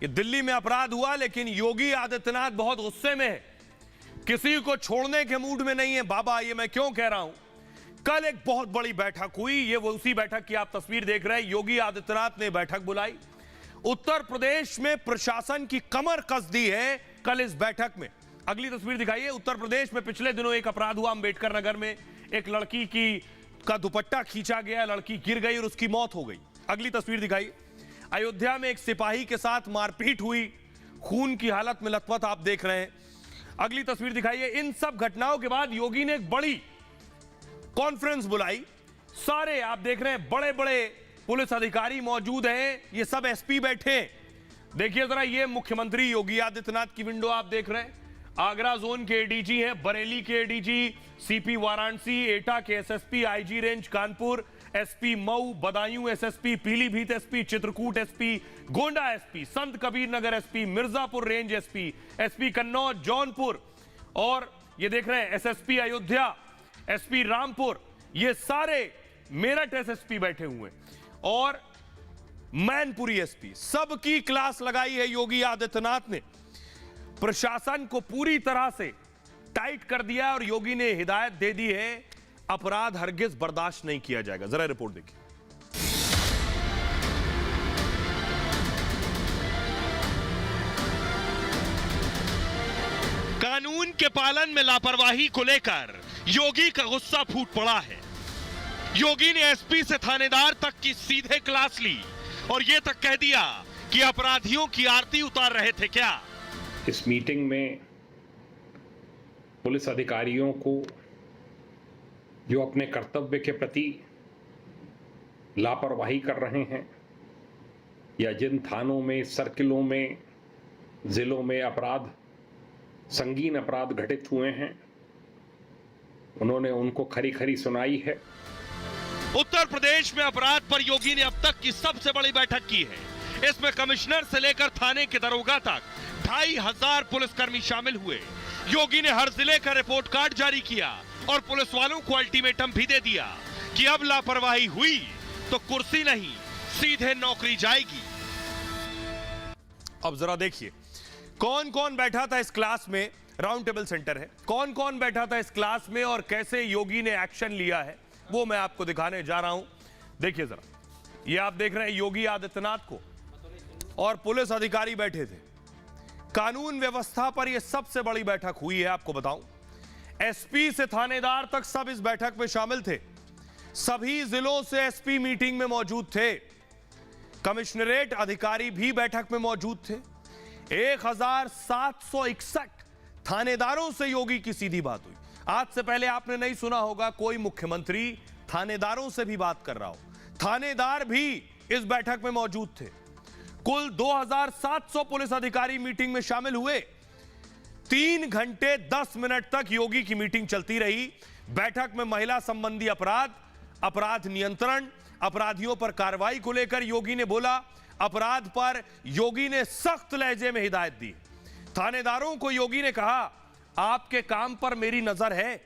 ये दिल्ली में अपराध हुआ, लेकिन योगी आदित्यनाथ बहुत गुस्से में है, किसी को छोड़ने के मूड में नहीं है। बाबा, ये मैं क्यों कह रहा हूं, कल एक बहुत बड़ी बैठक हुई, ये वो उसी बैठक की आप तस्वीर देख रहे हैं। योगी आदित्यनाथ ने बैठक बुलाई, उत्तर प्रदेश में प्रशासन की कमर कस दी है कल इस बैठक में। अगली तस्वीर दिखाइए। उत्तर प्रदेश में पिछले दिनों एक अपराध हुआ अंबेडकर नगर में, एक लड़की का दुपट्टा खींचा गया, लड़की गिर गई और उसकी मौत हो गई। अगली तस्वीर दिखाइए। अयोध्या में एक सिपाही के साथ मारपीट हुई, खून की हालत में लथपथ आप देख रहे हैं। अगली तस्वीर दिखाइए। इन सब घटनाओं के बाद योगी ने एक बड़ी कॉन्फ्रेंस बुलाई, सारे आप देख रहे हैं बड़े बड़े पुलिस अधिकारी मौजूद हैं, ये सब एसपी बैठे हैं। देखिए जरा, ये मुख्यमंत्री योगी आदित्यनाथ की विंडो आप देख रहे हैं। आगरा जोन के एडीजी हैं, बरेली के एडीजी, सीपी वाराणसी, एटा के SSP, IG range Kanpur, SP Mau, Badaun SSP, Pilibhit SP, Chitrakoot SP, Gonda SP, Sant Kabir Nagar SP, Mirzapur range SP, SP Kannauj, Jaunpur, और ये देख रहे हैं एसएसपी अयोध्या, एसपी रामपुर, ये सारे मेरठ एसएसपी बैठे हुए, और मैनपुरी एसपी, सबकी क्लास लगाई है योगी आदित्यनाथ ने। प्रशासन को पूरी तरह से टाइट कर दिया और योगी ने हिदायत दे दी है, अपराध हरगिज बर्दाश्त नहीं किया जाएगा। जरा रिपोर्ट देखिए। कानून के पालन में लापरवाही को लेकर योगी का गुस्सा फूट पड़ा है। योगी ने एसपी से थानेदार तक की सीधे क्लास ली और यह तक कह दिया कि अपराधियों की आरती उतार रहे थे क्या। इस मीटिंग में पुलिस अधिकारियों को जो अपने कर्तव्य के प्रति लापरवाही कर रहे हैं, या जिन थानों में, सर्किलों में, जिलों में संगीन अपराध घटित हुए हैं, उन्होंने उनको खरी खरी सुनाई है। उत्तर प्रदेश में अपराध पर योगी ने अब तक की सबसे बड़ी बैठक की है। इसमें कमिश्नर से लेकर थाने के दरोगा तक 2500 पुलिसकर्मी शामिल हुए। योगी ने हर जिले का रिपोर्ट कार्ड जारी किया और पुलिस वालों को अल्टीमेटम भी दे दिया कि अब लापरवाही हुई तो कुर्सी नहीं, सीधे नौकरी जाएगी। अब जरा देखिए कौन कौन बैठा था इस क्लास में। राउंड टेबल सेंटर है, कौन कौन बैठा था इस क्लास में और कैसे योगी ने एक्शन लिया है वो मैं आपको दिखाने जा रहा हूं। देखिए जरा, ये आप देख रहे हैं योगी आदित्यनाथ को, और पुलिस अधिकारी बैठे थे। कानून व्यवस्था पर यह सबसे बड़ी बैठक हुई है, आपको बताऊं। एसपी से थानेदार तक सब इस बैठक में शामिल थे। सभी जिलों से एसपी मीटिंग में मौजूद थे। कमिश्नरेट अधिकारी भी बैठक में मौजूद थे। 1761 थानेदारों से योगी की सीधी बात हुई। आज से पहले आपने नहीं सुना होगा कोई मुख्यमंत्री थानेदारों से भी बात कर रहा हो। थानेदार भी इस बैठक में मौजूद थे। कुल 2700 पुलिस अधिकारी मीटिंग में शामिल हुए। 3 घंटे 10 मिनट तक योगी की मीटिंग चलती रही। बैठक में महिला संबंधी अपराध नियंत्रण, अपराधियों पर कार्रवाई को लेकर योगी ने बोला। अपराध पर योगी ने सख्त लहजे में हिदायत दी। थानेदारों को योगी ने कहा, आपके काम पर मेरी नजर है,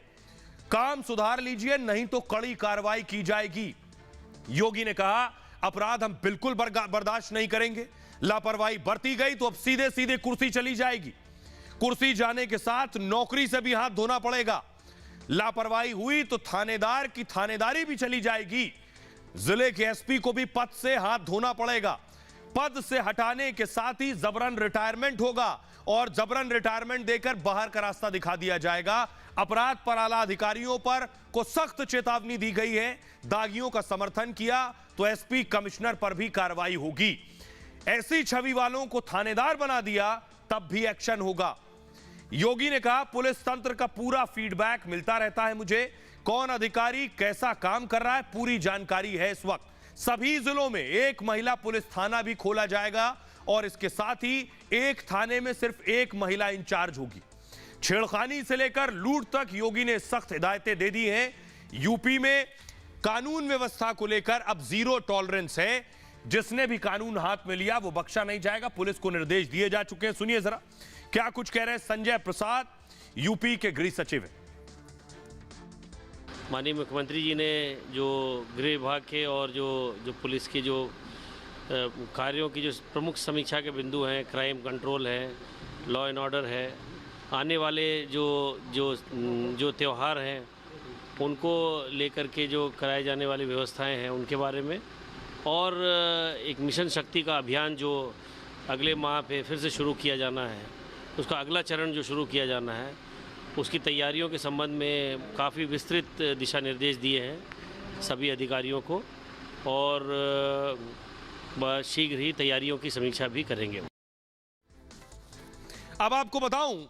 काम सुधार लीजिए नहीं तो कड़ी कार्रवाई की जाएगी। योगी ने कहा, अपराध हम बिल्कुल बर्दाश्त नहीं करेंगे। लापरवाही बरती गई तो अब सीधे सीधे कुर्सी चली जाएगी। कुर्सी जाने के साथ नौकरी से भी हाथ धोना पड़ेगा। लापरवाही हुई तो थानेदार की थानेदारी भी चली जाएगी। जिले के एसपी को भी पद से हाथ धोना पड़ेगा। पद से हटाने के साथ ही जबरन रिटायरमेंट होगा और जबरन रिटायरमेंट देकर बाहर का रास्ता दिखा दिया जाएगा। अपराध पर आला अधिकारियों पर को सख्त चेतावनी दी गई है। दागियों का समर्थन किया तो एसपी कमिश्नर पर भी कार्रवाई होगी। ऐसी छवि वालों को थानेदार बना दिया तब भी एक्शन होगा। योगी ने कहा, पुलिस तंत्र का पूरा फीडबैक मिलता रहता है मुझे, कौन अधिकारी कैसा काम कर रहा है पूरी जानकारी है। इस वक्त सभी जिलों में एक महिला पुलिस थाना भी खोला जाएगा और इसके साथ ही एक थाने में सिर्फ एक महिला इंचार्ज होगी। छेड़खानी से लेकर लूट तक योगी ने सख्त हिदायतें दे दी हैं। यूपी में कानून व्यवस्था को लेकर अब 0 टॉलरेंस है। जिसने भी कानून हाथ में लिया वो बख्शा नहीं जाएगा। पुलिस को निर्देश दिए जा चुके हैं। सुनिए जरा क्या कुछ कह रहे हैं संजय प्रसाद, यूपी के गृह सचिव हैं। माननीय मुख्यमंत्री जी ने जो गृह विभाग के और जो पुलिस के जो कार्यों की जो प्रमुख समीक्षा के बिंदु हैं, क्राइम कंट्रोल है, लॉ एंड ऑर्डर है, आने वाले जो त्यौहार हैं उनको लेकर के जो कराए जाने वाली व्यवस्थाएं हैं उनके बारे में, और एक मिशन शक्ति का अभियान जो अगले माह पे फिर से शुरू किया जाना है, उसका अगला चरण जो शुरू किया जाना है, उसकी तैयारियों के संबंध में काफ़ी विस्तृत दिशा निर्देश दिए हैं सभी अधिकारियों को, और शीघ्र ही तैयारियों की समीक्षा भी करेंगे। अब आपको बताऊं,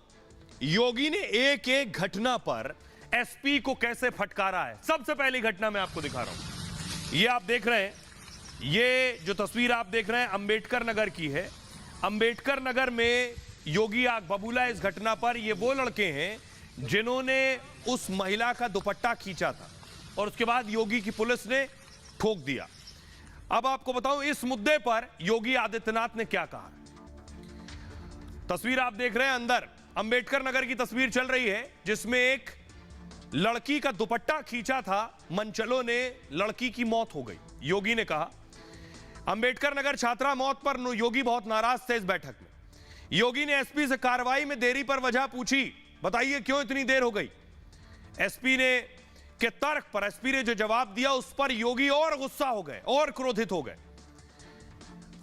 योगी ने एक एक घटना पर एसपी को कैसे फटकारा है। सबसे पहली घटना मैं आपको दिखा रहा हूं। ये आप देख रहे हैं, ये जो तस्वीर आप देख रहे हैं अंबेडकर नगर की है। अंबेडकर नगर में योगी आग बबूला इस घटना पर। ये वो लड़के हैं जिन्होंने उस महिला का दुपट्टा खींचा था और उसके बाद योगी की पुलिस ने ठोक दिया। अब आपको बताऊं इस मुद्दे पर योगी आदित्यनाथ ने क्या कहा। तस्वीर आप देख रहे हैं, अंदर अंबेडकर नगर की तस्वीर चल रही है जिसमें एक लड़की का दुपट्टा खींचा था, मनचलों ने लड़की की मौत हो गई। योगी ने कहा अंबेडकर नगर छात्रा मौत पर योगी बहुत नाराज थे। इस बैठक में योगी ने एसपी से कार्रवाई में देरी पर वजह पूछी, बताइए क्यों इतनी देर हो गई। एसपी ने के तर्क पर एसपी ने जो जवाब दिया उस पर योगी और गुस्सा हो गए और क्रोधित हो गए।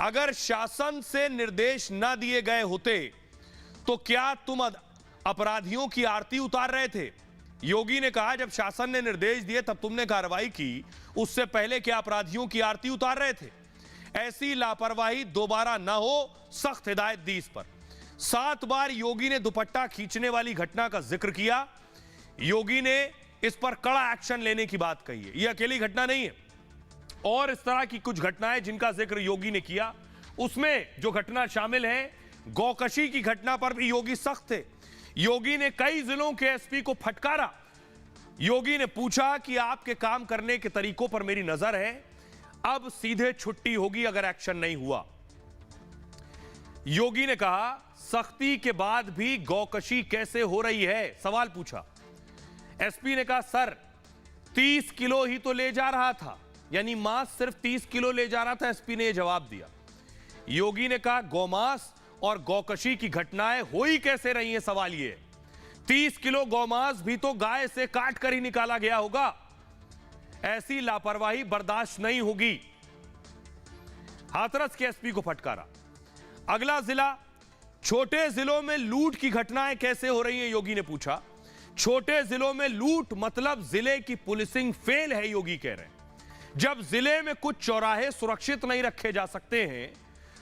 अगर शासन से निर्देश ना दिए गए होते तो क्या तुम अपराधियों की आरती उतार रहे थे। योगी ने कहा जब शासन ने निर्देश दिए तब तुमने कार्रवाई की, उससे पहले क्या अपराधियों की आरती उतार रहे थे। ऐसी लापरवाही दोबारा ना हो, सख्त हिदायत दी इस पर। 7 बार योगी ने दुपट्टा खींचने वाली घटना का जिक्र किया। योगी ने इस पर कड़ा एक्शन लेने की बात कही है। यह अकेली घटना नहीं है, और इस तरह की कुछ घटनाएं जिनका जिक्र योगी ने किया, उसमें जो घटना शामिल है गौकशी की घटना पर भी योगी सख्त थे। योगी ने कई जिलों के एसपी को फटकारा। योगी ने पूछा कि आपके काम करने के तरीकों पर मेरी नजर है, अब सीधे छुट्टी होगी अगर एक्शन नहीं हुआ। योगी ने कहा सख्ती के बाद भी गौकशी कैसे हो रही है, सवाल पूछा। एसपी ने कहा सर 30 किलो ही तो ले जा रहा था, यानी मांस सिर्फ 30 किलो ले जा रहा था। एसपी ने यह जवाब दिया। योगी ने कहा गौमांस और गौकशी की घटनाएं हो ही कैसे रही हैं, सवाल यह 30 किलो गौमांस भी तो गाय से काट कर ही निकाला गया होगा। ऐसी लापरवाही बर्दाश्त नहीं होगी। हाथरस के एसपी को फटकारा। अगला जिला, छोटे जिलों में लूट की घटनाएं कैसे हो रही हैं, योगी ने पूछा। छोटे जिलों में लूट मतलब जिले की पुलिसिंग फेल है, योगी कह रहे हैं। जब जिले में कुछ चौराहे सुरक्षित नहीं रखे जा सकते हैं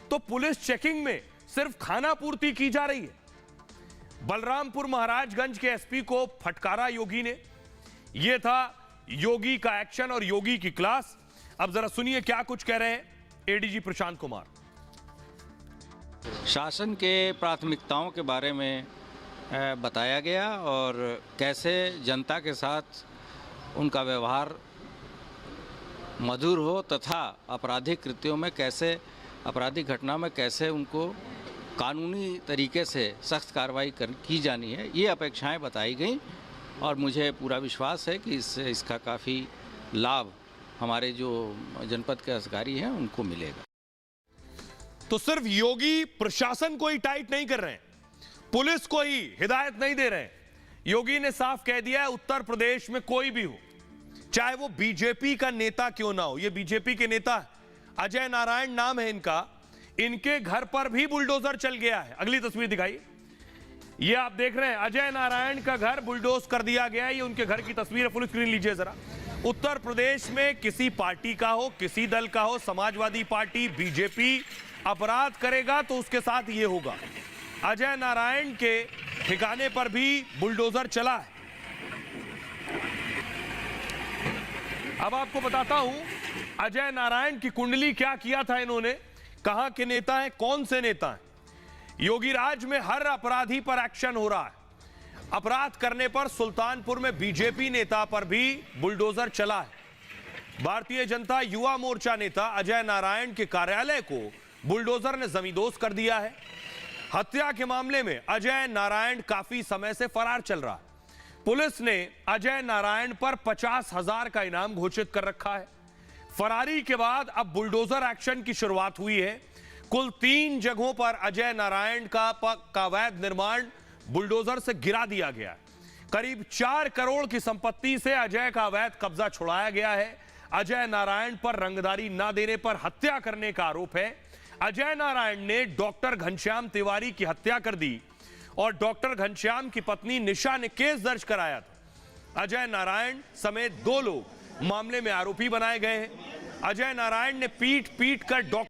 तो पुलिस चेकिंग में सिर्फ खाना पूर्ति की जा रही है। बलरामपुर महाराजगंज के एसपी को फटकारा योगी ने। यह था योगी का एक्शन और योगी की क्लास। अब जरा सुनिए क्या कुछ कह रहे हैं एडीजी प्रशांत कुमार। शासन के प्राथमिकताओं के बारे में बताया गया और कैसे जनता के साथ उनका व्यवहार मधुर हो तथा आपराधिक कृत्यों में कैसे, आपराधिक घटना में कैसे उनको कानूनी तरीके से सख्त कार्रवाई की जानी है, ये अपेक्षाएं बताई गई। और मुझे पूरा विश्वास है कि इससे इसका काफ़ी लाभ हमारे जो जनपद के अधिकारी हैं उनको मिलेगा। तो सिर्फ योगी प्रशासन को ही टाइट नहीं कर रहे हैं, पुलिस को ही हिदायत नहीं दे रहे हैं। योगी ने साफ कह दिया है उत्तर प्रदेश में कोई भी हो, चाहे वो बीजेपी का नेता क्यों ना हो, ये बीजेपी के नेता अजय नारायण नाम है इनका, इनके घर पर भी बुलडोजर चल गया है। अगली तस्वीर दिखाइए, ये आप देख रहे हैं अजय नारायण का घर बुलडोज कर दिया गया है। ये उनके घर की तस्वीर है, फुल स्क्रीन लीजिए जरा। उत्तर प्रदेश में किसी पार्टी का हो, किसी दल का हो, समाजवादी पार्टी, बीजेपी अपराध करेगा तो उसके साथ ये होगा। अजय नारायण के ठिकाने पर भी बुलडोजर चला है। अब आपको बताता हूं अजय नारायण की कुंडली क्या किया था इन्होंने, कहां के नेता हैं, कौन से नेता हैं। योगी राज में हर अपराधी पर एक्शन हो रहा है। अपराध करने पर सुल्तानपुर में बीजेपी नेता पर भी बुलडोजर चला है। भारतीय जनता युवा मोर्चा नेता अजय नारायण के कार्यालय को बुलडोजर ने जमींदोज कर दिया है। हत्या के मामले में अजय नारायण काफी समय से फरार चल रहा है। पुलिस ने अजय नारायण पर 50,000 का इनाम घोषित कर रखा है। फरारी के बाद अब बुलडोजर एक्शन की शुरुआत हुई है। कुल 3 जगहों पर अजय नारायण का अवैध निर्माण बुलडोजर से गिरा दिया गया है। करीब 4 करोड़ की संपत्ति से अजय का अवैध कब्जा छुड़ाया गया है। अजय नारायण पर रंगदारी न देने पर हत्या करने का आरोप है। अजय नारायण ने डॉक्टर घनश्याम तिवारी की हत्या कर दी और डॉक्टर घनश्याम की पत्नी निशा ने केस दर्ज कराया था। अजय नारायण समेत 2 लोग मामले में आरोपी बनाए गए हैं। अजय नारायण ने पीट कर डॉक्टर